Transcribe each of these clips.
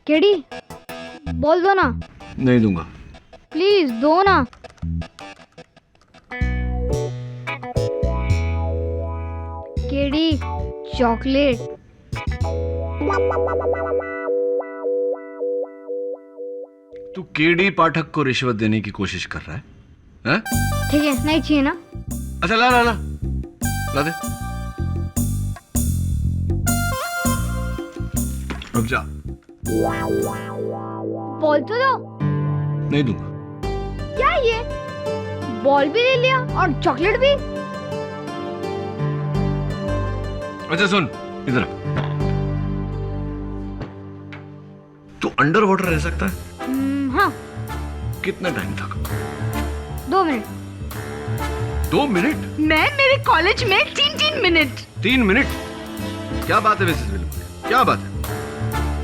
KD बोल दो ना। नहीं दूंगा। प्लीज दो ना। KD chocolate. तू केडी पाठक को रिश्वत देने की कोशिश कर रहा है? हैं? ठीक है, नहीं चाहिए ना। अच्छा ला ला ला ला दे। रुक जा। बॉल तो दो। नहीं दूंगा। क्या ये बॉल भी ले लिया और चॉकलेट भी। अच्छा सुन इधर। तू अंडर वाटर रह सकता है? हाँ। कितना टाइम तक? 2 मिनट। 2 मिनट? मैं मेरे कॉलेज में 3 मिनट। 3 मिनट? क्या बात है मिसेस विलियम, क्या बात है?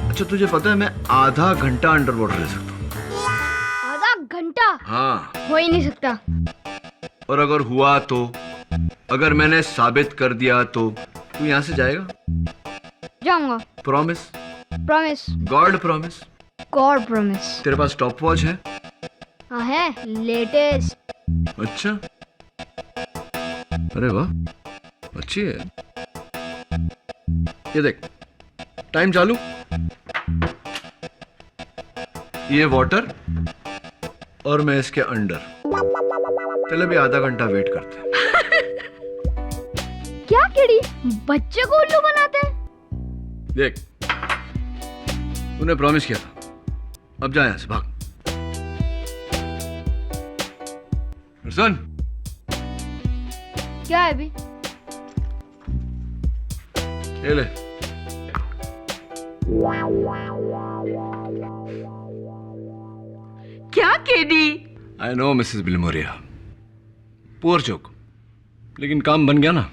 अच्छा तुझे पता है मैं आधा घंटा अंडर वाटर रह सकता हूँ। आधा घंटा? हाँ। हो ही नहीं सकता। और अगर हुआ तो, अगर मैंने साबित कर दिया तो तू यहाँ से जाएगा? जाऊंगा। Promise? Promise. God promise? God promise. तेरे पास स्टॉप वॉच है? हाँ है, लेटेस्ट। अच्छा, अरे वाह, अच्छी है। ये देख, टाइम चालू, ये वाटर और मैं इसके अंडर। चलो भी आधा घंटा वेट करते हैं। क्या केडी बच्चे को उल्लू बनाते हैं? देख, तूने प्रॉमिस किया था, अब जा यहां से, भाग। सुन, क्या है अभी? ये ले। क्या KD? I know Mrs Bilimoria, poor joke, लेकिन काम बन गया ना।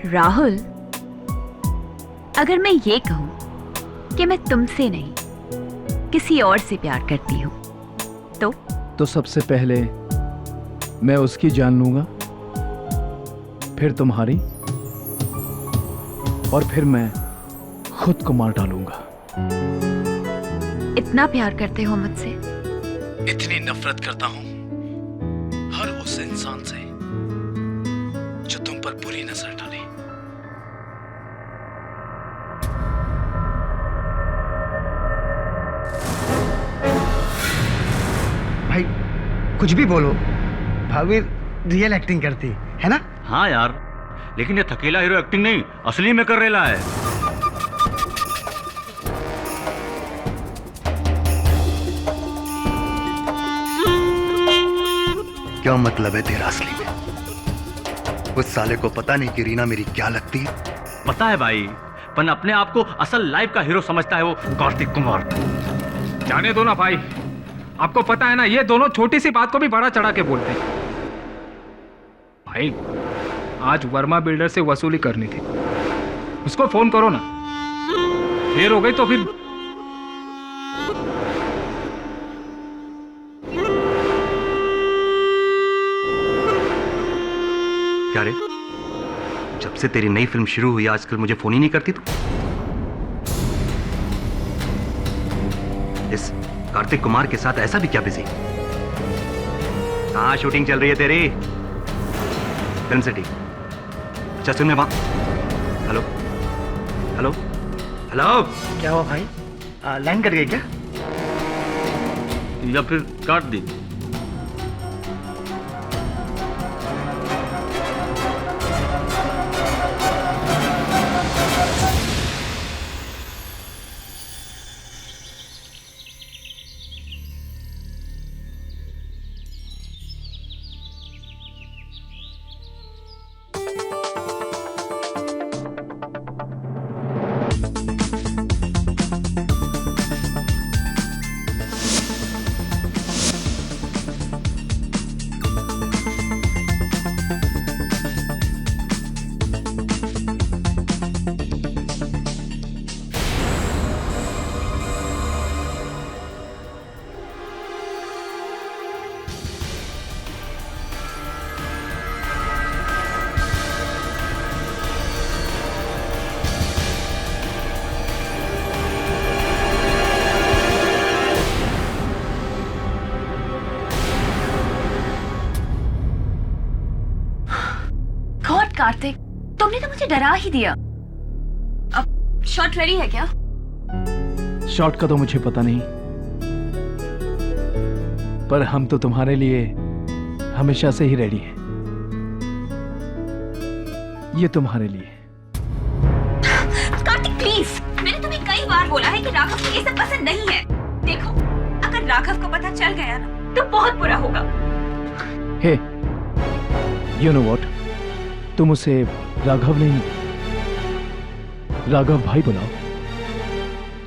राहुल, अगर मैं ये कहूं कि मैं तुमसे नहीं किसी और से प्यार करती हूं तो सबसे पहले मैं उसकी जान लूंगा, फिर तुम्हारी, और फिर मैं खुद को मार डालूंगा। इतना प्यार करते हो मुझसे? इतनी नफरत करता हूं हर उस इंसान से जो तुम पर बुरी नजर डाले। भाई कुछ भी बोलो, भाभी रियल एक्टिंग करती है ना? हाँ यार, लेकिन ये थकेला हीरो एक्टिंग नहीं, असली में कर रेला है। क्या मतलब है तेरा असली में? उस साले को पता नहीं कि रीना मेरी क्या लगती है? पता है भाई, पर अपने आप को असल लाइफ का हीरो समझता है वो कार्तिक कुमार। जाने दो ना भाई, आपको पता है ना, ये दोनों छोटी सी बात को भी बड़ा चढ़ा के बोलते हैं। भाई आज वर्मा बिल्डर से वसूली करनी थी, उसको फोन करो ना। देर हो गई तो फिर क्या रे, जब से तेरी नई फिल्म शुरू हुई आजकल मुझे फोन ही नहीं करती तू? इस कार्तिक कुमार के साथ ऐसा भी क्या बिजी? कहाँ शूटिंग चल रही है तेरी? Film city. अच्छा सुन, मैं वहां। Hello hello hello. क्या हुआ भाई, लाइन कट गई क्या? या फिर काट दी? कार्तिक, तुमने तो मुझे डरा ही दिया। अब शॉट रेडी है क्या? शॉट का तो मुझे पता नहीं, पर हम तो तुम्हारे लिए हमेशा से ही रेडी हैं। ये तुम्हारे लिए। कार्तिक प्लीज, मैंने तुम्हें कई बार बोला है कि राघव को ये सब पसंद नहीं है। देखो, अगर राघव को पता चल गया ना तो बहुत बुरा होगा। हे, यू नो व्हाट, तुम उसे राघव नहीं, राघव भाई बुलाओ,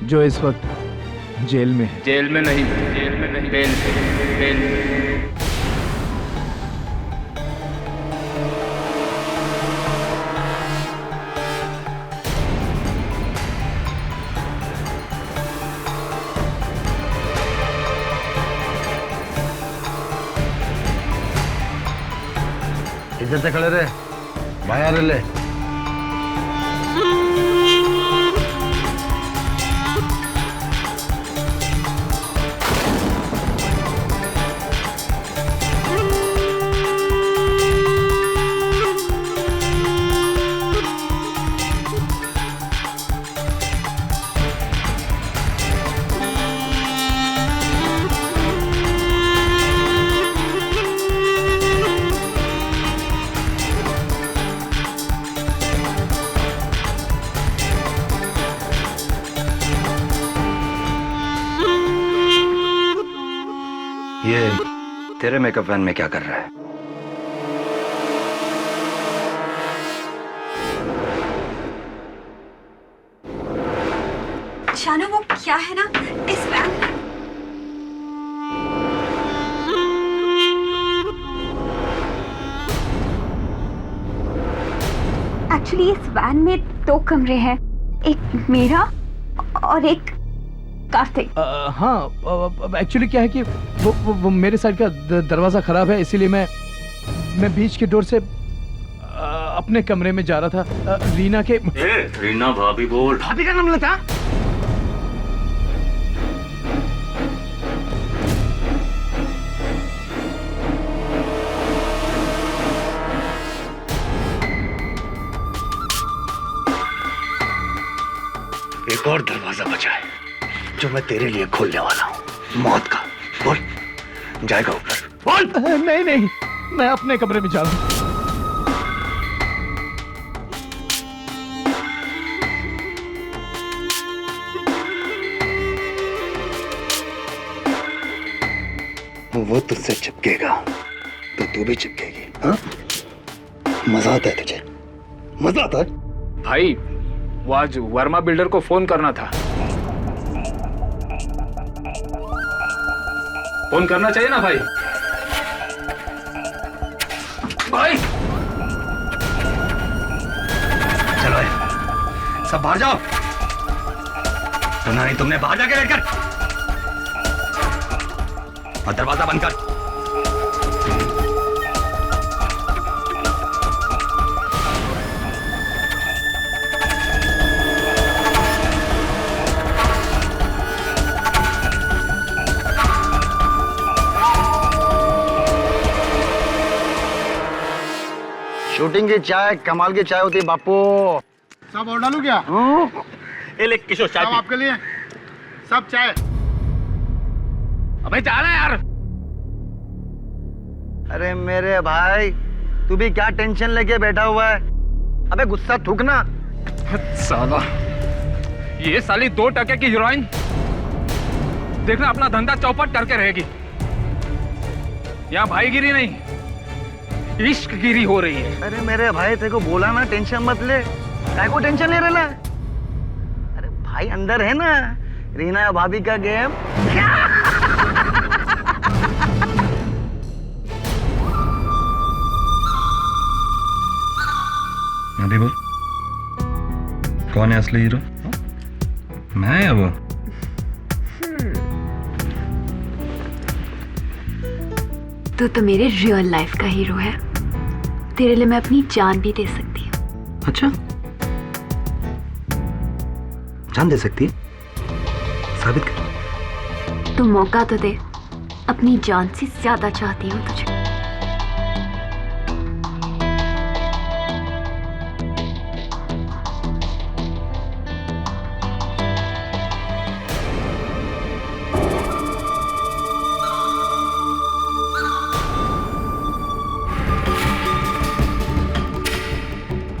जो इस वक्त जेल में है। जेल में नहीं, जेल में नहीं, बेल में। इधर से खड़े रहे, बाहर ले। ये तेरे मेकअप वैन में क्या कर रहा है? शानू, वो क्या है ना इस वैन में? एक्चुअली इस वैन में 2 कमरे हैं, एक मेरा और एक कार्तिक। हाँ, एक्चुअली क्या है कि वो मेरे साइड का दरवाजा खराब है, इसीलिए मैं बीच के डोर से अपने कमरे में जा रहा था। रीना के रीना भाभी बोल। भाभी का नाम लेता? एक और दरवाजा बचा है जो मैं तेरे लिए खोलने वाला हूँ, मौत का। बोल, जाएगा ऊपर? बोल। नहीं, मैं अपने कमरे में जा रहा हूँ। वो तुझसे चिपकेगा तो तू भी चिपकेगी। हाँ, मजा आता है तुझे? मजा आता है? भाई, वो आज वर्मा बिल्डर को फोन करना था। फोन करना चाहिए ना भाई? भाई चलो सब बाहर जाओ। सुना नहीं तुमने? बाहर जाके वेट कर और दरवाजा बंद कर। शूटिंग की चाय कमाल की चाय होती है बापू। सब और डालू क्या? ये ले किशोर चाय सब आपके लिए, सब चाय। अबे जा रहा है यार। अरे मेरे भाई, तू भी क्या टेंशन लेके बैठा हुआ है? अबे गुस्सा थूकना। साला, ये साली 2 टके की हीरोइन देखना अपना धंधा चौपट करके रहेगी। यहाँ भाईगिरी नहीं, इश्कगिरी हो रही है। अरे मेरे भाई, तेरे को बोला ना टेंशन मत ले। काय को टेंशन ले रहा? अरे भाई अंदर है ना रीना भाभी का गेम। अभी बोल, कौन है असली हीरो? मैं या वो? तो मेरे रियल लाइफ का हीरो है। तेरे लिए मैं अपनी जान भी दे सकती हूँ। अच्छा, जान दे सकती है? साबित कर। तू मौका तो दे। अपनी जान से ज्यादा चाहती हूँ तुझे।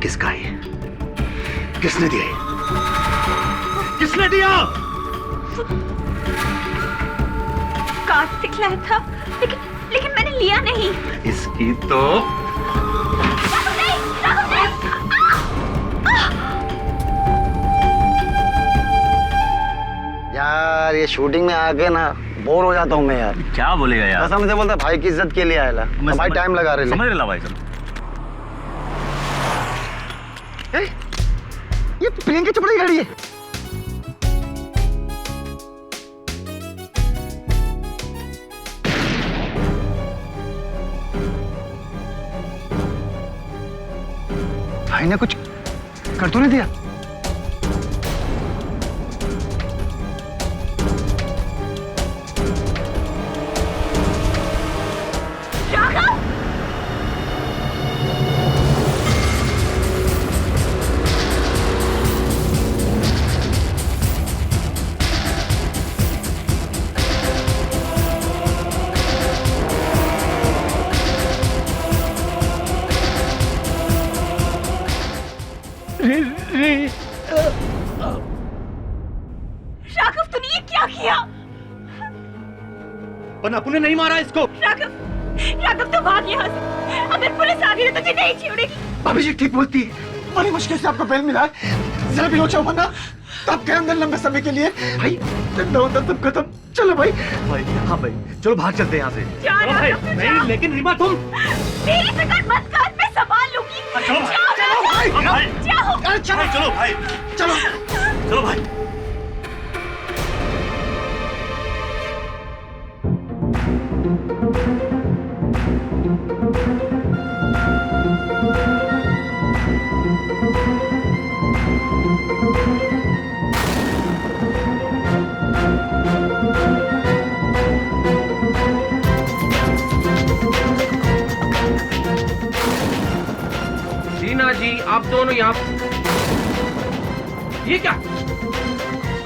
किसका है? किसने दिया ये? किसने दिया? कार्तिक लाया था, लेकिन मैंने लिया नहीं। इसकी तो यार ये शूटिंग में आके ना बोर हो जाता हूँ मैं यार। क्या बोलेगा यार? कसम से बोलता भाई की इज्जत के लिए आया तो भाई टाइम लगा रहे समझ रहे भाई साहब। ये प्रियंका चोपड़ा की गाड़ी है। भाई ने कुछ कर तो नहीं दिया? राघव तूने ये क्या किया? पर अपने नहीं मारा इसको। राघव तो भाग यहाँ से। अगर पुलिस आ गई तो तुझे नहीं छोड़ेगी। भाभी जी ठीक बोलती है, बड़ी मुश्किल से आपको बेल मिला है। जरा भी लोचा हुआ ना तब गए अंदर लंबे समय के लिए। भाई अंदर सब खत्म। चलो भाई। भाई हाँ भाई चलो भाग चलते हैं यहाँ से। नहीं लेकिन रीमा तुम मेरी फिक्र मत कर, मैं संभाल लूंगी। चलो भाई। जाओ भाई जाओ। चलो भाई चलो भाई। रीना जी आप दोनों यहाँ। ये क्या?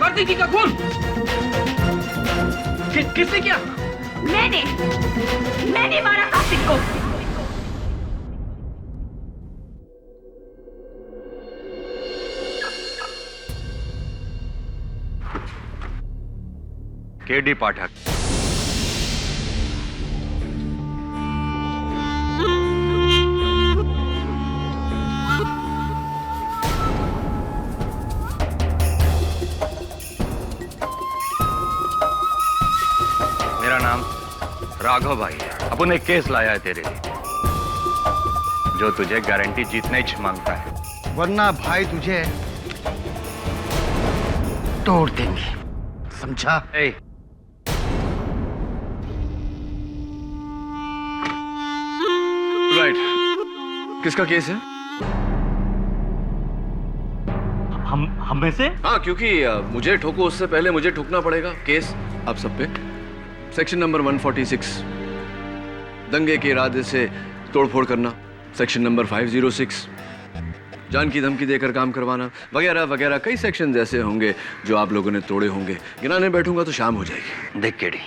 कार्तिक जी का खून किसने किया? मैंने मारा कार्तिक को। केडी पाठक। मेरा नाम राघव भाई है। अपन एक केस लाया है तेरे लिए जो तुझे गारंटी जीतने ही मांगता है, वरना भाई तुझे तोड़ देंगे, समझा? राइट। किसका केस है? हम में से? हाँ क्योंकि मुझे ठोको उससे पहले मुझे ठोकना पड़ेगा। केस आप सब पे सेक्शन नंबर 146 दंगे के इरादे से तोड़फोड़ करना, सेक्शन नंबर 506 जान की धमकी देकर काम करवाना, वगैरह वगैरह कई सेक्शन ऐसे होंगे जो आप लोगों ने तोड़े होंगे। गिनाने बैठूंगा तो शाम हो जाएगी। देख केडी,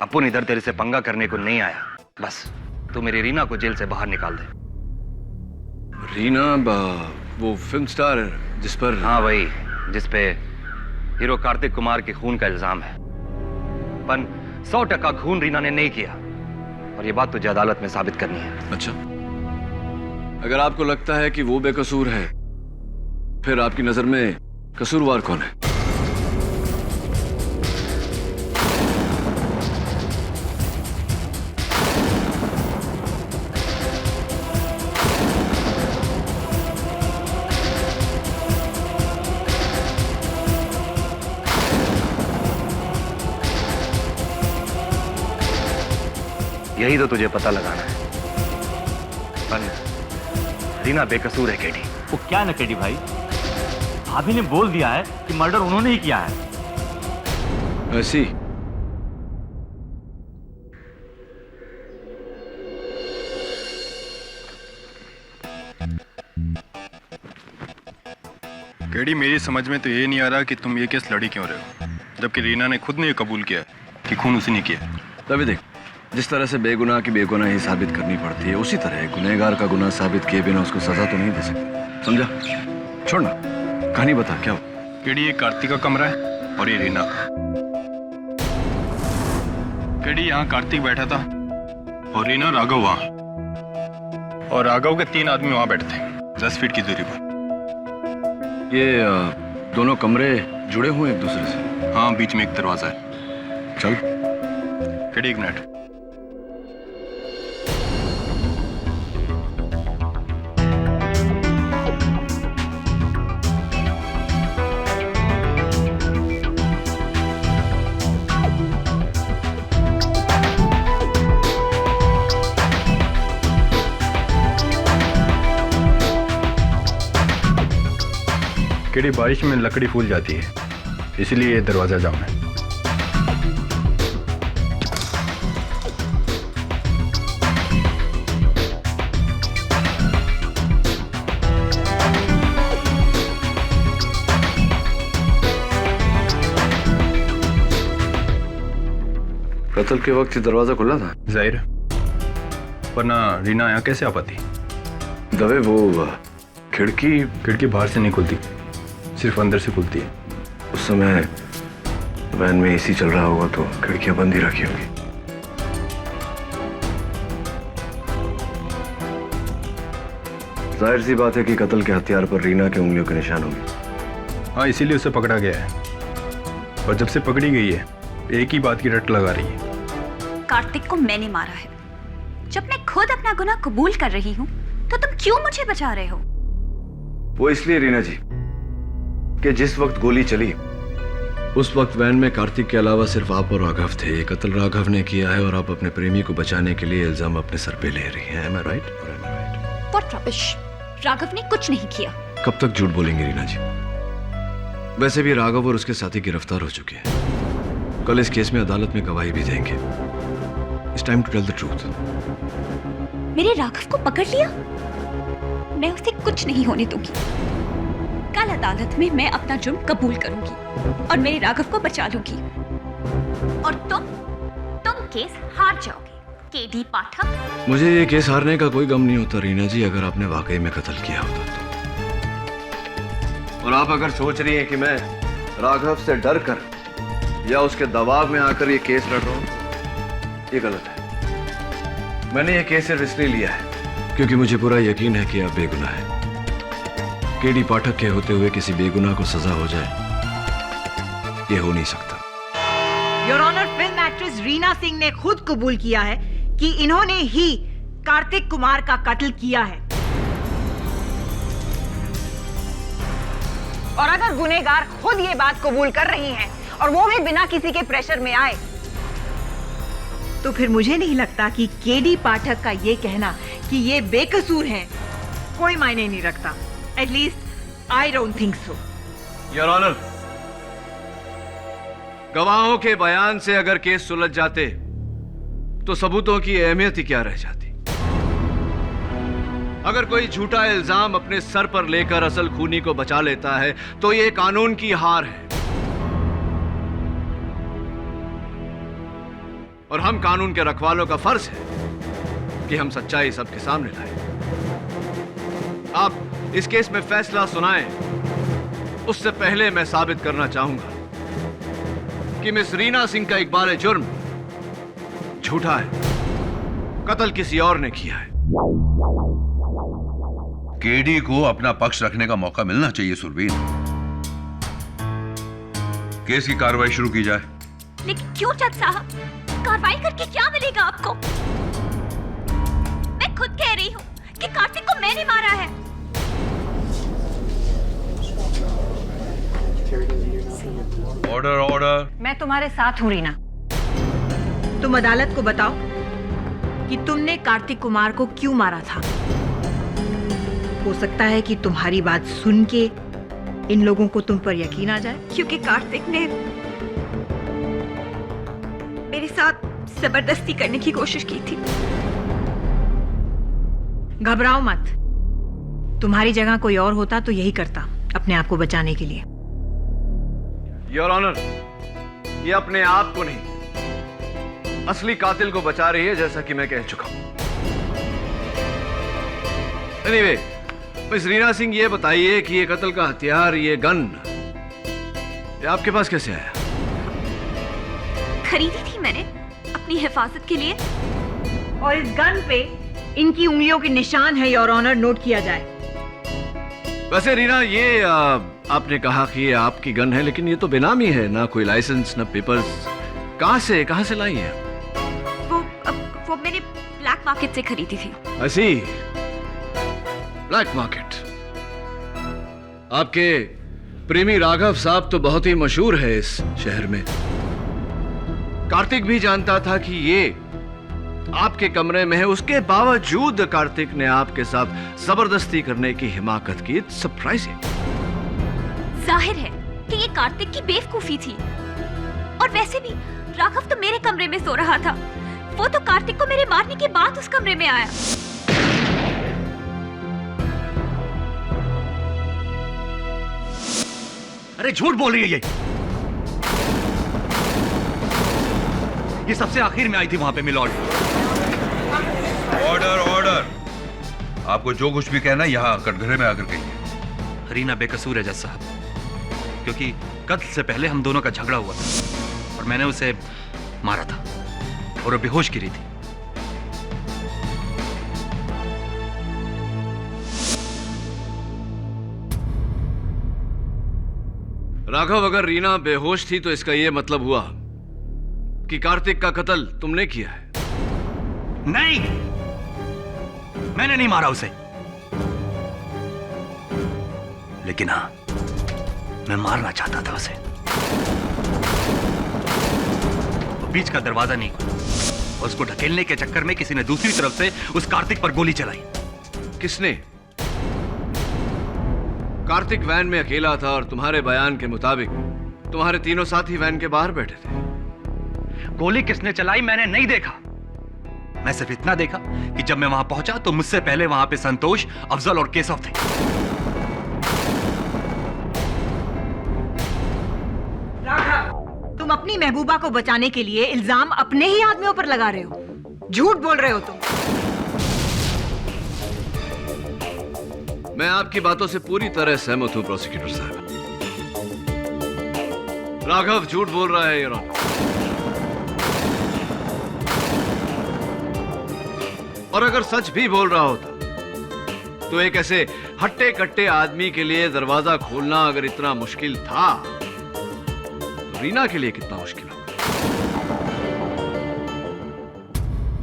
अपन इधर तेरे से पंगा करने को नहीं आया। बस तू मेरी रीना को जेल से बाहर निकाल दे। रीना वो फिल्म स्टार जिस पर? हाँ वही, जिस पे हीरो कार्तिक कुमार के खून का इल्जाम है। पर 100% खून रीना ने नहीं किया और ये बात तुझे अदालत में साबित करनी है। अच्छा, अगर आपको लगता है कि वो बेकसूर है, फिर आपकी नजर में कसूरवार कौन है? यही तो तुझे पता लगाना है। पर रीना बेकसूर है केडी। वो क्या न केडी भाई, भाभी ने बोल दिया है कि मर्डर उन्होंने ही किया है। ऐसी केडी, मेरी समझ में तो ये नहीं आ रहा कि तुम ये केस लड़ी क्यों रहे हो, जबकि रीना ने खुद ने ये कबूल किया है कि खून उसी ने किया। तभी देख, जिस तरह से बेगुनाह की बेगुनाही साबित करनी पड़ती है, उसी तरह गुनहगार का गुनाह साबित किए बिना उसको सजा तो नहीं दे सकते। समझा? छोड़ना, कहानी बता क्या हो। केडी ये कार्तिक का कमरा है और ये रीना का। केडी यहाँ कार्तिक बैठा था और रीना राघव वहां, और राघव के 3 आदमी वहां बैठे थे 10 फीट की दूरी पर। ये दोनों कमरे जुड़े हुए एक दूसरे से? हाँ, बीच में एक दरवाजा है। चल। KD, 1 minute. केडी, बारिश में लकड़ी फूल जाती है, इसलिए ये दरवाजा जाम है। कत्ल के वक्त ये दरवाजा खुला था? जाहिर है, वरना रीना यहाँ कैसे आ पाती? दवे वो खिड़की बाहर से नहीं खुलती, सिर्फ अंदर से खुलती है। उस समय वैन में एसी चल रहा होगा तो खिड़कियां बंद ही रखी होगी। जाहिर सी बात है कि कत्ल के हथियार पर रीना के उंगलियों के निशान होंगे। हाँ, इसीलिए उसे पकड़ा गया है, और जब से पकड़ी गई है एक ही बात की रट लगा रही है। कार्तिक को मैंने मारा है। जब मैं खुद अपना गुनाह कबूल कर रही हूँ तो तुम क्यों मुझे बचा रहे हो? वो इसलिए रीना जी कि जिस वक्त गोली चली उस वक्त वैन में कार्तिक के अलावा सिर्फ आप और राघव थे। ये कत्ल राघव ने किया है और आप अपने प्रेमी को बचाने के लिए इल्जाम अपने सर पे ले रही हैं। Am I right? Or am I right? What rubbish! Raghav ने कुछ नहीं किया। कब तक झूठ बोलेंगे रीना जी? वैसे भी राघव और उसके साथी गिरफ्तार हो चुके हैं। कल इस केस में अदालत में गवाही भी देंगे। It's time to tell the truth. मेरे राघव को पकड़ लिया? मैं उसे कुछ नहीं होने दूंगी। कल अदालत में मैं अपना जुर्म कबूल करूंगी और मेरे राघव को बचा लूंगी। और तुम केस हार जाओगे, केडी पाठक। मुझे ये केस हारने का कोई गम नहीं होता रीना जी, अगर आपने वाकई में कत्ल किया होता तो। और आप अगर सोच रही हैं कि मैं राघव से डर कर या उसके दबाव में आकर ये केस लड़ रहा हूं, ये गलत है। मैंने ये केस सिर्फ इसलिए लिया है क्योंकि मुझे पूरा यकीन है कि आप बेगुनाह हैं। केडी पाठक के होते हुए किसी बेगुनाह को सजा हो जाए, ये हो नहीं सकता। Your honour, film actress Reena Singh ने खुद कबूल किया है कि इन्होंने ही कार्तिक कुमार का कत्ल किया है। और अगर गुनहगार खुद ये बात कबूल कर रही हैं और वो भी बिना किसी के प्रेशर में आए, तो फिर मुझे नहीं लगता कि केडी पाठक का ये कहना कि ये बेकसूर हैं कोई मायने नहीं रखता। At least I don't think so. Your Honor, गवाहों के बयान से अगर केस सुलझ जाते तो सबूतों की अहमियत ही क्या रह जाती। अगर कोई झूठा इल्जाम अपने सर पर लेकर असल खूनी को बचा लेता है तो ये कानून की हार है, और हम कानून के रखवालों का फर्ज है कि हम सच्चाई सबके सामने लाएं। आप इस केस में फैसला सुनाएं, उससे पहले मैं साबित करना चाहूंगा कि मिस रीना सिंह का इकबाल जुर्म झूठा है, कत्ल किसी और ने किया है। केडी को अपना पक्ष रखने का मौका मिलना चाहिए सुरवीर। केस की कार्रवाई शुरू की जाए। लेकिन क्यों जज साहब? कार्रवाई करके क्या मिलेगा आपको? मैं खुद कह रही हूँ कि कार्तिक को मैंने मारा है। Order order. मैं तुम्हारे साथ हूं रीना। तुम अदालत को बताओ कि तुमने कार्तिक कुमार को क्यों मारा था। हो सकता है कि तुम्हारी बात सुन के इन लोगों को तुम पर यकीन आ जाए। क्योंकि कार्तिक ने मेरे साथ जबरदस्ती करने की कोशिश की थी। घबराओ मत, तुम्हारी जगह कोई और होता तो यही करता अपने आप को बचाने के लिए। योर ऑनर, ये अपने आप को नहीं असली कातिल को बचा रही है, जैसा कि मैं कह चुका हूं। एनीवे, मिस रीना सिंह, ये बताइए कि ये कत्ल का हथियार, ये गन, ये आपके पास कैसे आया? खरीदी थी मैंने अपनी हिफाजत के लिए। और इस गन पे इनकी उंगलियों के निशान है, योर ऑनर, नोट किया जाए। वैसे रीना, ये आपने कहा कि ये आपकी गन है, लेकिन ये तो बेनामी है, ना कोई लाइसेंस, ना पेपर्स। कहां से लाई है? वो मैंने ब्लैक मार्केट से खरीदी थी। ऐसी ब्लैक मार्केट? आपके प्रेमी राघव साहब तो बहुत ही मशहूर है इस शहर में। कार्तिक भी जानता था कि ये आपके कमरे में है, उसके बावजूद कार्तिक ने आपके साथ जबरदस्ती करने की हिमाकत की। It's surprising. जाहिर है कि ये कार्तिक की बेवकूफी थी। और वैसे भी राघव तो मेरे कमरे में सो रहा था। वो तो कार्तिक को मेरे मारने के बाद उस कमरे में आया। अरे झूठ बोल रही है ये सबसे आखिर में आई थी वहां पे मिलॉर्ड। Order order. आपको जो कुछ भी कहना यहाँ कटघरे में आकर कहिए। रीना बेकसूर है जज साहब, क्योंकि कत्ल से पहले हम दोनों का झगड़ा हुआ था और मैंने उसे मारा था और वो बेहोश गिरी थी। राघव, अगर रीना बेहोश थी तो इसका यह मतलब हुआ कि कार्तिक का कत्ल तुमने किया है। नहीं, मैंने नहीं मारा उसे, लेकिन हाँ, मैं मारना चाहता था उसे। वो बीच का दरवाजा नहीं खुला और उसको ढकेलने के चक्कर में किसी ने दूसरी तरफ से उस कार्तिक पर गोली चलाई। किसने? कार्तिक वैन में अकेला था और तुम्हारे बयान के मुताबिक तुम्हारे तीनों साथी वैन के बाहर बैठे थे। गोली किसने चलाई मैंने नहीं देखा। मैं सिर्फ इतना देखा कि जब मैं वहां पहुंचा तो मुझसे पहले वहां पे संतोष, अफजल और केशव थे। राघव, तुम अपनी महबूबा को बचाने के लिए इल्जाम अपने ही आदमियों पर लगा रहे हो। झूठ बोल रहे हो तुम। मैं आपकी बातों से पूरी तरह सहमत हूं प्रोसिक्यूटर साहब। राघव झूठ बोल रहा है, योर ऑनर। और अगर सच भी बोल रहा होता तो एक ऐसे हट्टे कट्टे आदमी के लिए दरवाजा खोलना अगर इतना मुश्किल था तो रीना के लिए कितना मुश्किल होगा।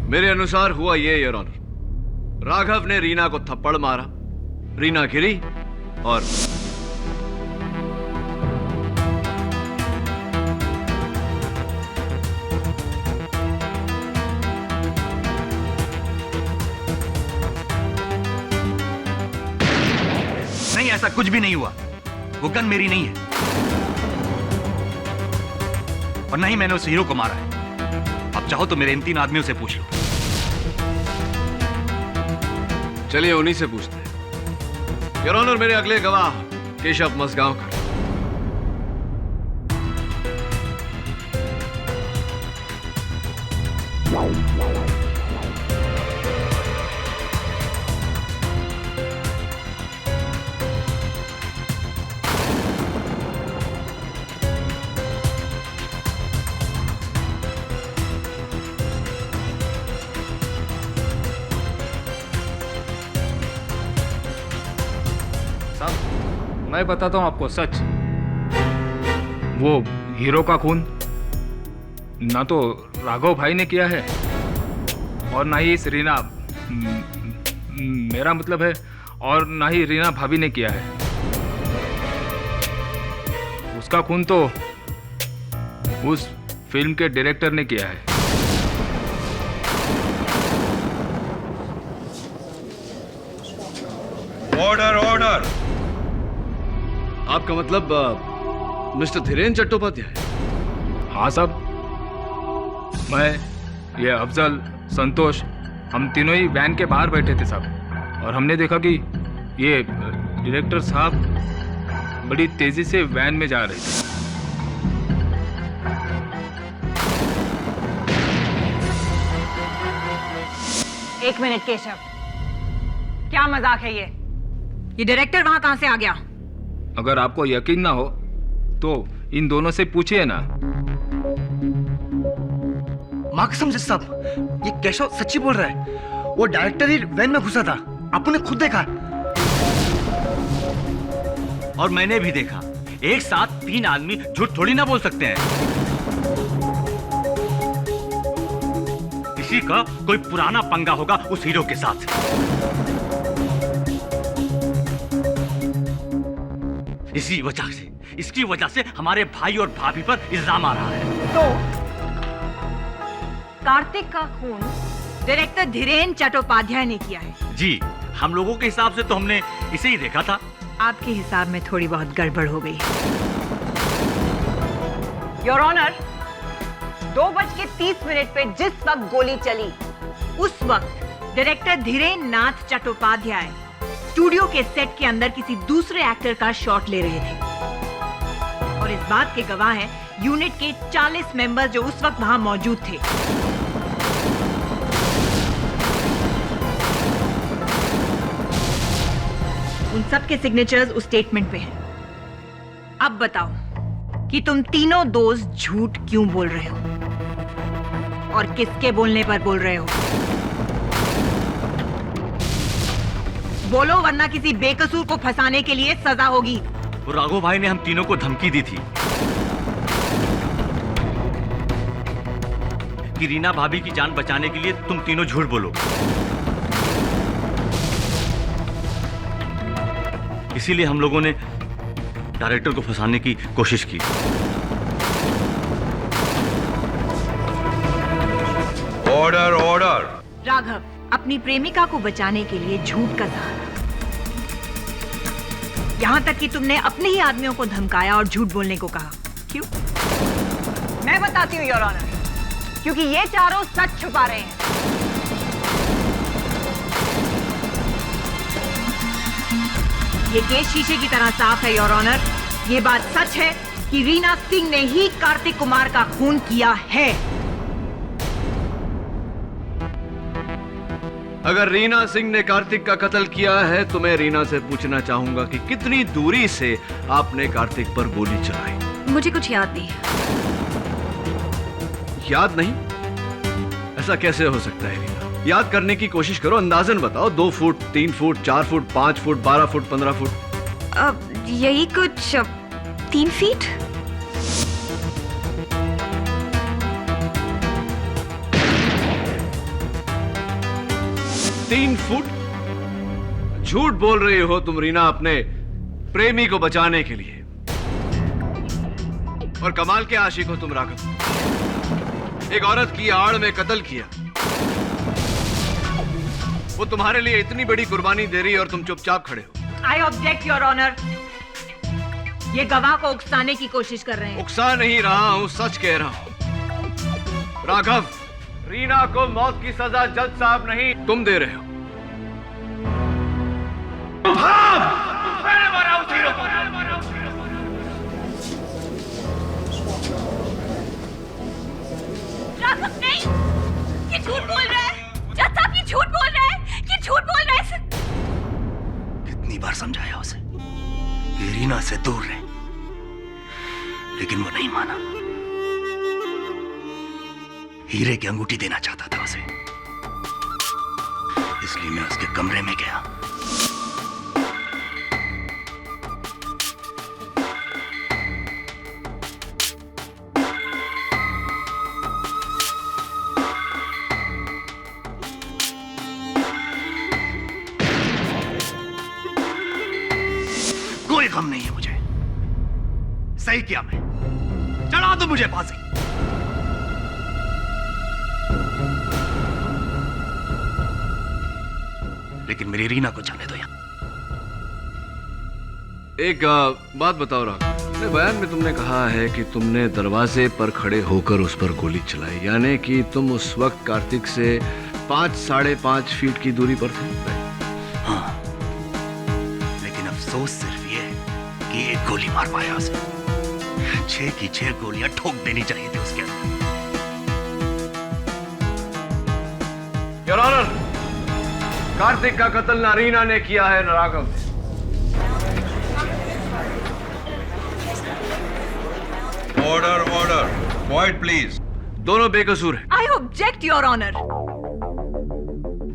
मेरे अनुसार हुआ ये, योर ऑनर, राघव ने रीना को थप्पड़ मारा, रीना गिरी और नहीं, ऐसा कुछ भी नहीं हुआ। वो गन मेरी नहीं है और नहीं मैंने उस हीरो को मारा है। अब चाहो तो मेरे इन तीन आदमियों से पूछ लो। चलिए उन्हीं से पूछते हैं। योर ऑनर, मेरे अगले गवाह केशव मसगांवकर। मैं बताता हूं आपको सच। वो हीरो का खून ना तो राघव भाई ने किया है और ना ही इस रीना, मेरा मतलब है, और ना ही रीना भाभी ने किया है। उसका खून तो उस फिल्म के डायरेक्टर ने किया है। Order order. आपका मतलब मिस्टर धीरेन्द्र चट्टोपाध्याय? हाँ साहब, मैं, ये अफजल, संतोष, हम तीनों ही वैन के बाहर बैठे थे साहब, और हमने देखा कि ये डायरेक्टर साहब बड़ी तेजी से वैन में जा रहे थे। एक मिनट केशव, क्या मजाक है ये डायरेक्टर वहां कहां से आ गया? अगर आपको यकीन ना हो तो इन दोनों से पूछिए ना। माँ कसम जज साहब, ये केशव सच्ची बोल रहा है। वो डायरेक्टर ही वैन में घुसा था, आपने खुद देखा। और मैंने भी देखा। एक साथ 3 आदमी झूठ थोड़ी ना बोल सकते हैं। किसी का कोई पुराना पंगा होगा उस हीरो के साथ। इसकी वजह से हमारे भाई और भाभी पर इल्जाम आ रहा है। तो कार्तिक का खून डायरेक्टर धीरेन चट्टोपाध्याय ने किया है। जी, हम लोगों के हिसाब से तो हमने इसे ही देखा था। आपके हिसाब में थोड़ी बहुत गड़बड़ हो गई। योर ऑनर, 2:30 पे जिस वक्त गोली चली, उस वक्त डायरेक्टर धीरेन नाथ चट्टोपाध्याय स्टूडियो के सेट के अंदर किसी दूसरे एक्टर का शॉट ले रहे थे। और इस बात के गवाह हैं यूनिट के 40 मेंबर जो उस वक्त वहां मौजूद थे। उन सब के सिग्नेचर्स उस स्टेटमेंट पे हैं। अब बताओ कि तुम तीनों दोस्त झूठ क्यों बोल रहे हो और किसके बोलने पर बोल रहे हो? बोलो, वरना किसी बेकसूर को फंसाने के लिए सजा होगी। वो राघव भाई ने हम तीनों को धमकी दी थी कि रीना भाभी की जान बचाने के लिए तुम तीनों झूठ बोलो। इसीलिए हम लोगों ने डायरेक्टर को फंसाने की कोशिश की। Order order. राघव, अपनी प्रेमिका को बचाने के लिए झूठ का सहारा, यहाँ तक कि तुमने अपने ही आदमियों को धमकाया और झूठ बोलने को कहा। क्यों? मैं बताती हूँ योर ऑनर, क्योंकि ये चारों सच छुपा रहे हैं। ये केस शीशे की तरह साफ है योर ऑनर। ये बात सच है कि रीना सिंह ने ही कार्तिक कुमार का खून किया है। अगर रीना सिंह ने कार्तिक का कत्ल किया है तो मैं रीना से पूछना चाहूंगा कि कितनी दूरी से आपने कार्तिक पर गोली चलाई? मुझे कुछ याद नहीं। याद नहीं? ऐसा कैसे हो सकता है रीना? याद करने की कोशिश करो, अंदाजन बताओ। 2 foot, 3 foot, 4 foot, 5 foot, 12 foot, 15 foot? यही कुछ 3 फीट। 3 फुट? झूठ बोल रही हो तुम रीना अपने प्रेमी को बचाने के लिए। और कमाल के आशिक हो तुम राघव। एक औरत की आड़ में कत्ल किया। वो तुम्हारे लिए इतनी बड़ी कुर्बानी दे रही है और तुम चुपचाप खड़े हो। I object your honour. ये गवाह को उकसाने की कोशिश कर रहे हैं। उकसा नहीं रहा हूं, सच कह रहा हूं। राघव, रीना को मौत की सजा जज साहब नहीं तुम दे रहे हो। राघव नहीं, ये झूठ बोल रहा है। जज साहब, ये झूठ बोल रहा है, ये झूठ बोल रहा है। कितनी बार समझाया उसे कि रीना से दूर रहे, लेकिन वो नहीं माना। हीरे की अंगूठी देना चाहता था उसे, इसलिए मैं उसके कमरे में गया। कोई गम नहीं है मुझे। सही किया मैं, चढ़ा दो मुझे फांसी। लेकिन मेरी रीना को जाने दो। एक बात बताओ राघव, अपने बयान में तुमने कहा है कि तुमने दरवाजे पर खड़े होकर उस पर गोली चलाई, यानी कि तुम उस वक्त कार्तिक से 5-5.5 फीट की दूरी पर थे। हाँ, लेकिन अफसोस सिर्फ ये है कि एक गोली मार पाया उसे। 6 की 6 गोलियां ठोक देनी चाहिए थी उसके अंदर। योर ऑनर, कार्तिक का कत्ल न रीना ने किया है न राघव ने। Order order, quiet please. दोनों बेकसूर हैं। I object your honour.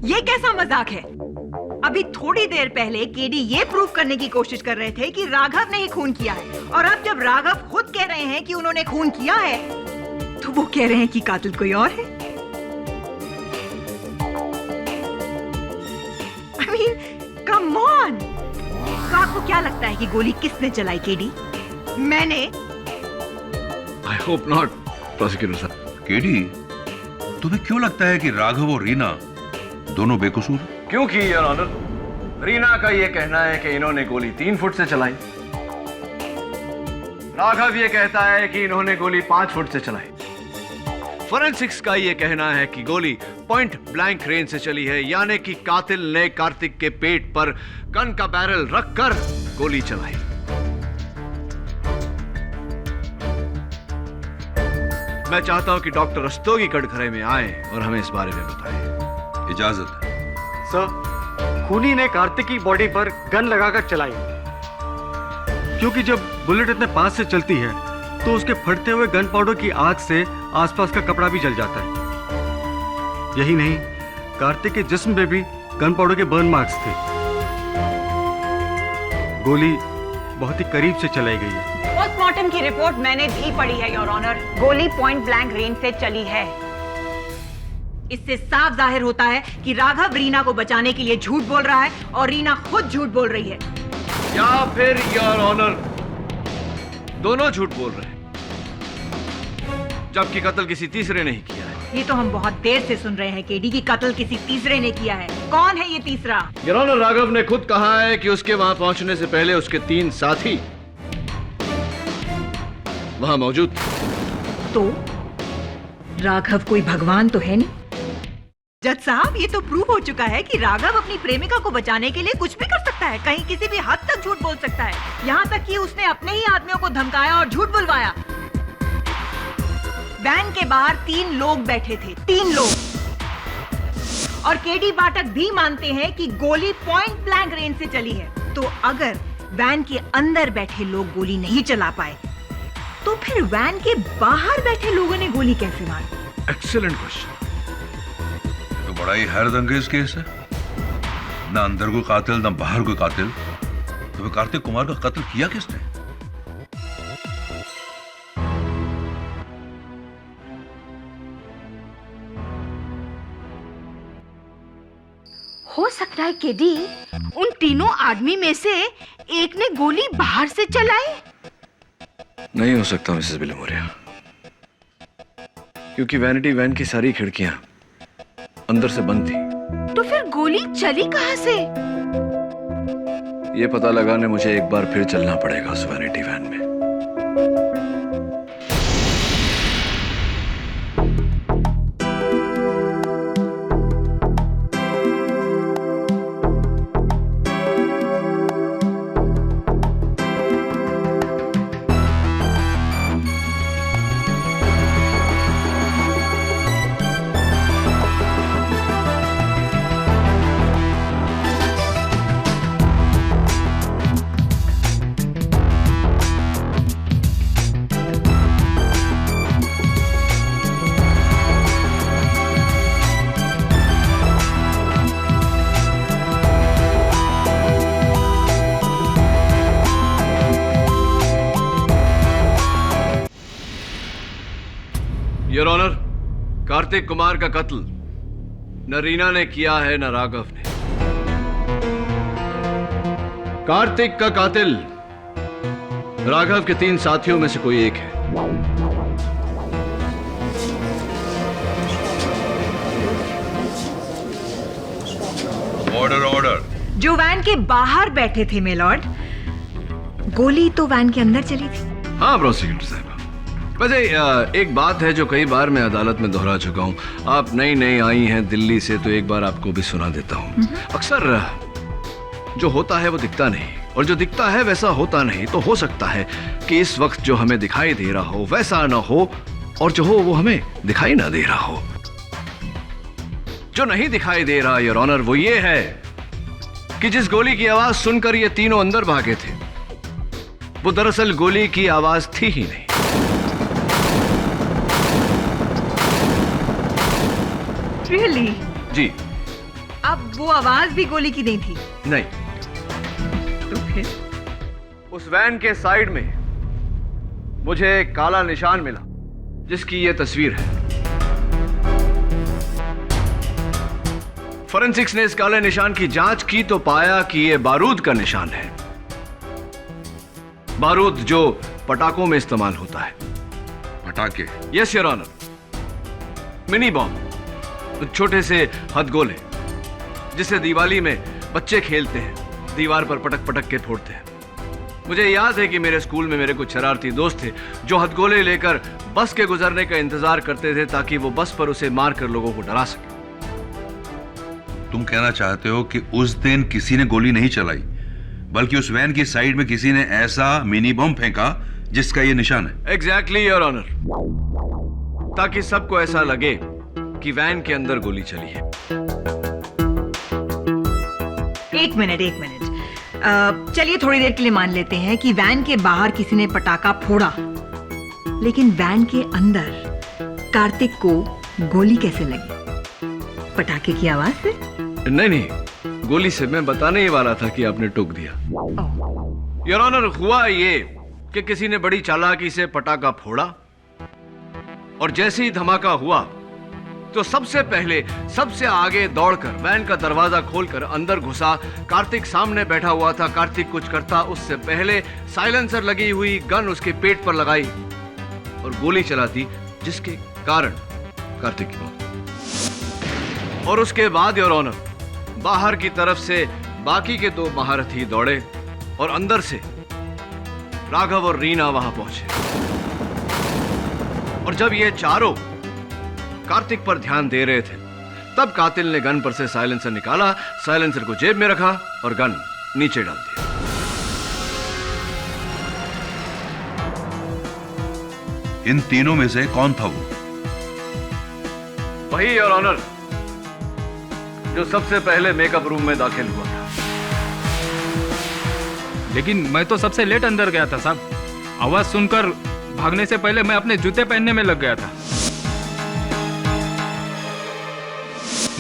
ये कैसा मजाक है? अभी थोड़ी देर पहले केडी ये प्रूव करने की कोशिश कर रहे थे कि राघव ने ही खून किया है, और अब जब राघव खुद कह रहे हैं कि उन्होंने खून किया है, तो वो कह रहे हैं कि कातिल कोई और है। I mean, come on! तो आपको क्या लगता है कि गोली किसने चलाई केडी? मैंने? I hope not, प्रोसिक्यूटर साहब। केडी, तुम्हें क्यों लगता है कि राघव और रीना दोनों बेकसूर? क्योंकि योर ऑनर, रीना का यह कहना है कि इन्होंने गोली 3 फुट से चलाई। राघव ये कहता है कि इन्होंने गोली 5 फुट से चलाई। फोरेंसिक्स का यह कहना है कि गोली पॉइंट ब्लैंक रेंज से चली है, यानी कि कातिल ने कार्तिक के पेट पर गन का बैरल रखकर गोली चलाई। मैं चाहता हूं कि डॉक्टर रस्तोगी कटघरे में आए और हमें इस बारे में बताएं। इजाजत है। सर, खूनी ने कार्तिक की बॉडी पर गन लगाकर चलाई, क्योंकि जब बुलेट इतने पास से चलती है तो उसके फटते हुए गन पाउडर की आग से आसपास का कपड़ा भी जल जाता है। यही नहीं, कार्तिक के जिस्म पे भी गन पाउडर के बर्न मार्क्स थे। गोली बहुत ही करीब से चलाई गई है। पोस्टमार्टम की रिपोर्ट मैंने भी पढ़ी है योर ऑनर। गोली पॉइंट ब्लैंक रेंज से चली है। इससे साफ जाहिर होता है कि राघव रीना को बचाने के लिए झूठ बोल रहा है और रीना खुद झूठ बोल रही है। या फिर योर ऑनर, दोनों झूठ बोल रहे हैं, जबकि कत्ल किसी तीसरे ने ही किया है। ये तो हम बहुत देर से सुन रहे हैं केडी की कत्ल किसी तीसरे ने किया है। कौन है ये तीसरा? योर ऑनर, राघव ने खुद कहा है कि उसके वहां पहुंचने से पहले उसके 3 साथी वहां मौजूद थे। तो राघव कोई भगवान तो है नहीं। जज साहब, ये तो प्रूव हो चुका है कि राघव अपनी प्रेमिका को बचाने के लिए कुछ भी कर सकता है, कहीं किसी भी हद तक झूठ बोल सकता है। यहाँ तक कि उसने अपने ही आदमियों को धमकाया और झूठ बुलवाया। वैन के बाहर 3 लोग बैठे थे, 3 लोग, और केडी पाठक भी मानते हैं कि गोली पॉइंट ब्लैंक रेंज से चली है। तो अगर वैन के अंदर बैठे लोग गोली नहीं चला पाए, तो फिर वैन के बाहर बैठे लोगों ने गोली कैसे मारी? Excellent question. तो बड़ा ही हैरतअंगेज केस है। ना अंदर कोई कातिल, ना बाहर कोई कातिल। तो फिर कार्तिक कुमार का कत्ल किया किसने? हो सकता है केडी उन तीनों आदमी में से एक ने गोली बाहर से चलाई। नहीं हो सकता मिसेस बिलमोरिया, क्योंकि वैनिटी वैन की सारी खिड़कियां अंदर से बंद थी। तो फिर गोली चली कहां से? ये पता लगाने मुझे एक बार फिर चलना पड़ेगा उस वैनिटी वैन में। योर ऑनर, कार्तिक कुमार का कत्ल न रीना ने किया है न राघव ने। कार्तिक का कातिल राघव के 3 साथियों में से कोई एक है। Order order. जो वैन के बाहर बैठे थे मेलॉर्ड, गोली तो वैन के अंदर चली थी। हाँ प्रोसिक्यूटर साहब, वैसे एक बात है जो कई बार मैं अदालत में दोहरा चुका हूं। आप नई नई आई हैं दिल्ली से, तो एक बार आपको भी सुना देता हूं। अक्सर जो होता है वो दिखता नहीं, और जो दिखता है वैसा होता नहीं। तो हो सकता है कि इस वक्त जो हमें दिखाई दे रहा हो वैसा ना हो, और जो हो वो हमें दिखाई ना दे रहा हो। जो नहीं दिखाई दे रहा योर ऑनर वो ये है कि जिस गोली की आवाज सुनकर ये तीनों अंदर भागे थे वो दरअसल गोली की आवाज थी ही नहीं। Really? जी अब वो आवाज भी गोली की नहीं थी? नहीं। तो फिर? उस वैन के साइड में मुझे एक काला निशान मिला जिसकी ये तस्वीर है। फोरेंसिक्स ने इस काले निशान की जांच की तो पाया कि ये बारूद का निशान है। बारूद जो पटाखों में इस्तेमाल होता है। पटाखे? Yes your honour, mini bomb, छोटे से हथगोले जिसे दिवाली में बच्चे खेलते हैं, दीवार पर पटक पटक के फोड़ते हैं। मुझे याद है कि मेरे स्कूल में मेरे कुछ शरारती दोस्त थे जो हथगोले लेकर बस के गुजरने का इंतजार करते थे ताकि वो बस पर उसे मारकर लोगों को डरा सके। तुम कहना चाहते हो कि उस दिन किसी ने गोली नहीं चलाई बल्कि उस वैन की साइड में किसी ने ऐसा मिनी बम फेंका जिसका ये निशान है? एग्जैक्टली योर ऑनर, ताकि सबको ऐसा लगे कि वैन के अंदर गोली चली है। एक मिनट चलिए थोड़ी देर के लिए मान लेते हैं कि वैन के बाहर किसी ने पटाखा फोड़ा, लेकिन वैन के अंदर कार्तिक को गोली कैसे लगी? पटाखे की आवाज से? नहीं, गोली से। मैं बताने ही वाला था कि आपने टोक दिया। योर ऑनर, हुआ ये कि किसी ने बड़ी चालाकी से पटाखा फोड़ा और जैसे ही धमाका हुआ तो सबसे पहले सबसे आगे दौड़कर वैन का दरवाजा खोलकर अंदर घुसा। कार्तिक सामने बैठा हुआ था। कार्तिक कुछ करता उससे पहले साइलेंसर लगी हुई गन उसके पेट पर लगाई और गोली चला दी, जिसके कारण कार्तिक की मौत। और उसके बाद योर ऑनर, बाहर की तरफ से बाकी के दो महारथी दौड़े और अंदर से राघव और रीना वहां पहुंचे। और जब ये चारों कार्तिक पर ध्यान दे रहे थे तब कातिल ने गन पर से साइलेंसर निकाला, साइलेंसर को जेब में रखा और गन नीचे डाल दिया। इन तीनों में से कौन था वो? वही योर ऑनर जो सबसे पहले मेकअप रूम में दाखिल हुआ था। लेकिन मैं तो सबसे लेट अंदर गया था साहब। आवाज सुनकर भागने से पहले मैं अपने जूते पहनने में लग गया था।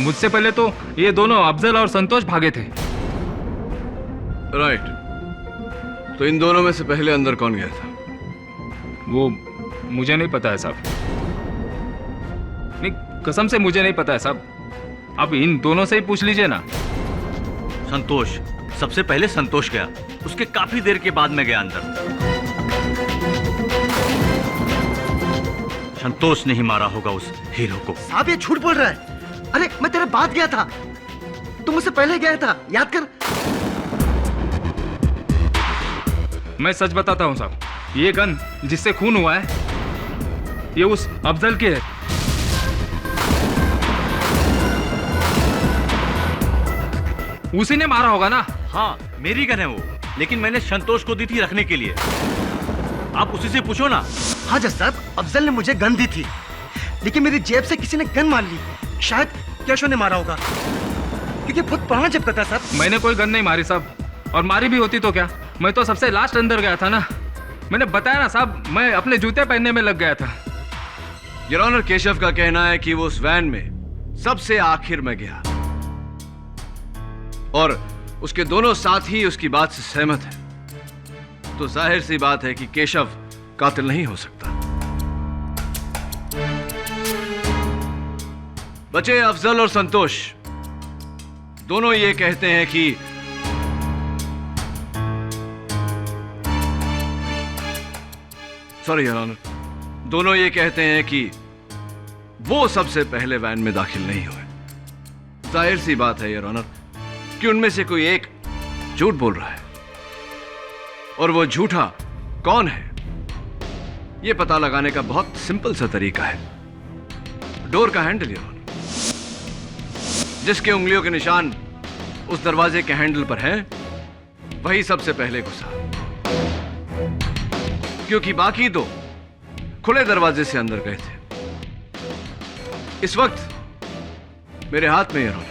मुझसे पहले तो ये दोनों अफजल और संतोष भागे थे। राइट। तो इन दोनों में से पहले अंदर कौन गया था? वो मुझे नहीं पता है साहब। नहीं, कसम से मुझे नहीं पता है साहब। अब इन दोनों से ही पूछ लीजिए ना। संतोष, सबसे पहले संतोष गया, उसके काफी देर के बाद मैं गया अंदर। संतोष ने ही मारा होगा उस हीरो को। साहब ये झूठ बोल रहा है। अरे मैं तेरे बाद गया था, तुम मुझसे पहले गया था, याद कर। मैं सच बताता हूं साहब, ये गन जिससे खून हुआ है ये उस अफजल की है। उसी ने मारा होगा ना? हाँ, मेरी गन है वो, लेकिन मैंने संतोष को दी थी रखने के लिए। आप उसी से पूछो ना। हाँ जज साहब, अफजल ने मुझे गन दी थी, लेकिन मेरी जेब से किसी ने गन मार ली। शायद कैशो ने मारा होगा, क्योंकि बहुत पुराना जेब था साहब। मैंने कोई गन नहीं मारी साहब, और मारी भी होती तो क्या, मैं तो सबसे लास्ट अंदर गया था ना। मैंने बताया ना साहब, मैं अपने जूते पहनने में लग गया था। योर ऑनर, केशव का कहना है कि वो उस वैन में सबसे आखिर में गया और उसके दोनों साथी उसकी बात से सहमत है। तो जाहिर सी बात है कि केशव कातिल नहीं हो सकता। बचे अफजल और संतोष, दोनों ये कहते हैं कि सॉरी योर ऑनर, दोनों ये कहते हैं कि वो सबसे पहले वैन में दाखिल नहीं हुए। जाहिर सी बात है योर ऑनर कि उनमें से कोई एक झूठ बोल रहा है, और वो झूठा कौन है यह पता लगाने का बहुत सिंपल सा तरीका है। डोर का हैंडल योर ऑनर, जिसके उंगलियों के निशान उस दरवाजे के हैंडल पर हैं, वही सबसे पहले घुसा, क्योंकि बाकी दो खुले दरवाजे से अंदर गए थे। इस वक्त मेरे हाथ में, योर ऑनर,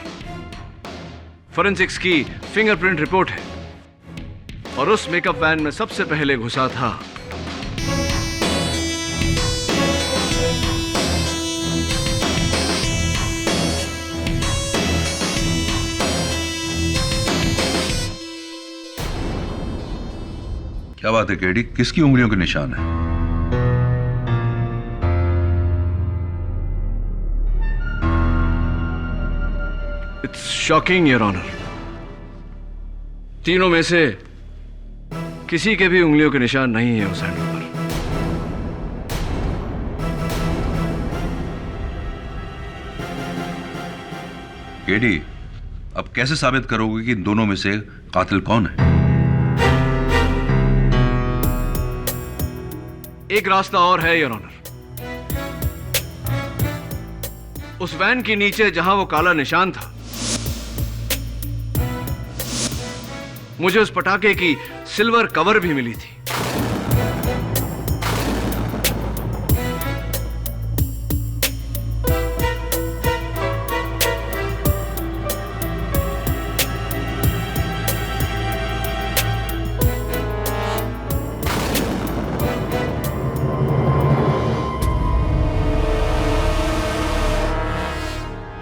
फोरेंसिक्स की फिंगरप्रिंट रिपोर्ट है और उस मेकअप वैन में सबसे पहले घुसा था क्या बात है केडी, किसकी उंगलियों के निशान है? इट्स शॉकिंग योर ऑनर, तीनों में से किसी के भी उंगलियों के निशान नहीं है उस हैंडल पर। केडी, अब कैसे साबित करोगे कि इन दोनों में से कातिल कौन है? एक रास्ता और है योर ऑनर। उस वैन के नीचे जहां वो काला निशान था, मुझे उस पटाखे की सिल्वर कवर भी मिली थी।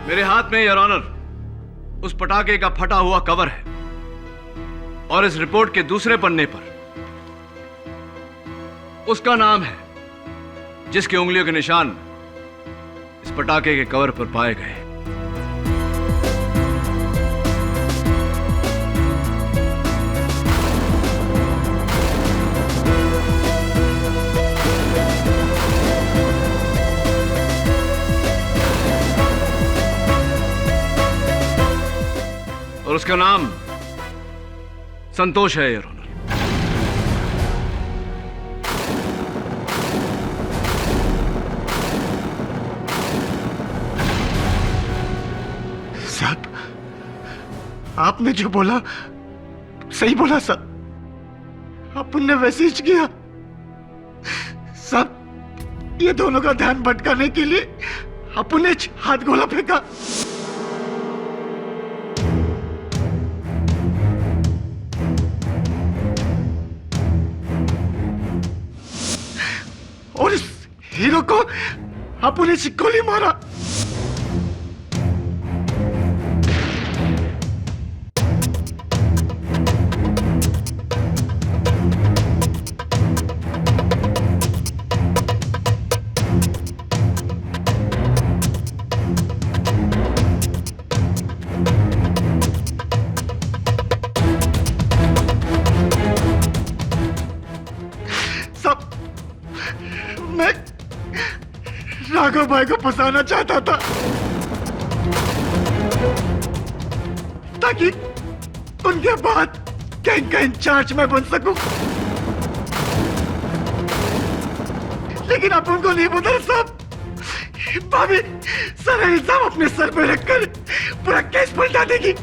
मेरे हाथ में योर ऑनर उस पटाखे का फटा हुआ कवर है और इस रिपोर्ट के दूसरे पन्ने पर उसका नाम है जिसके उंगलियों के निशान इस पटाखे के कवर पर पाए गए। और उसका नाम संतोष है योर ऑनर। साहब, आपने जो बोला सही बोला साहब, अपन ने वैसे ही किया साहब। ये दोनों का ध्यान भटकाने के लिए अपन ने हाथ गोला फेंका। और इस हीरो को अपन ने गोली मारा। मैं राघव भाई को फंसाना चाहता था ताकि उनके बाद गैंग का इंचार्ज मैं बन सकूं, लेकिन आप उनको नहीं बता साहब। भाभी सारा इल्जाम अपने सर पे रखकर पूरा केस पलटा देगी।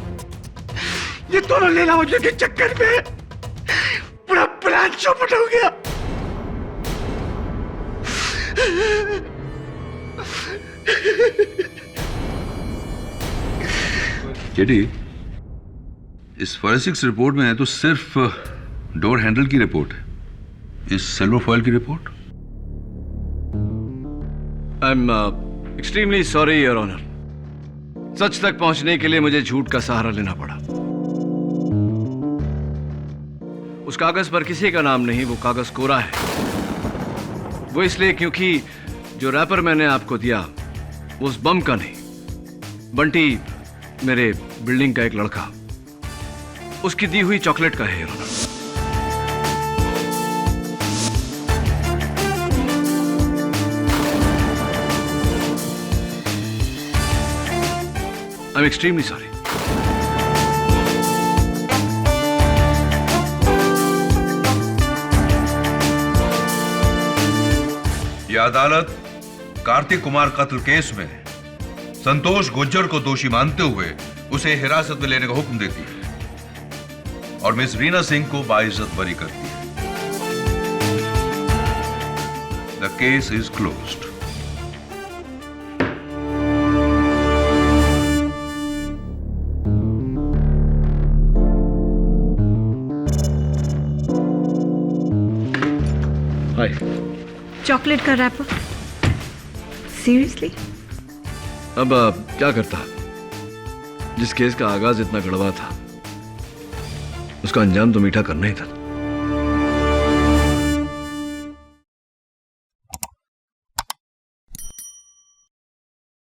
ये दोनों लेला मुझे के चक्कर में पूरा प्लान चौपट हो गया। जेडी, इस फॉरेंसिक्स रिपोर्ट में है तो सिर्फ डोर हैंडल की रिपोर्ट है, इस सिल्वर फॉयल की report. I am extremely sorry your honour, सच तक पहुंचने के लिए मुझे झूठ का सहारा लेना पड़ा। उस कागज पर किसी का नाम नहीं, वो कागज कोरा है। वो इसलिए क्योंकि जो रैपर मैंने आपको दिया वो उस बम का नहीं, बंटी मेरे बिल्डिंग का एक लड़का, उसकी दी हुई चॉकलेट का है your honour. I am extremely sorry. यह अदालत कार्तिक कुमार कत्ल केस में संतोष गुज्जर को दोषी मानते हुए उसे हिरासत में लेने का हुक्म देती है और मिस रीना सिंह को बाइज्जत बरी करती है। The case is closed. Hi. Chocolate का रैपर। सीरियसली? अब क्या करता, जिस केस का आगाज इतना कड़वा था उसका अंजाम तो मीठा करना ही था।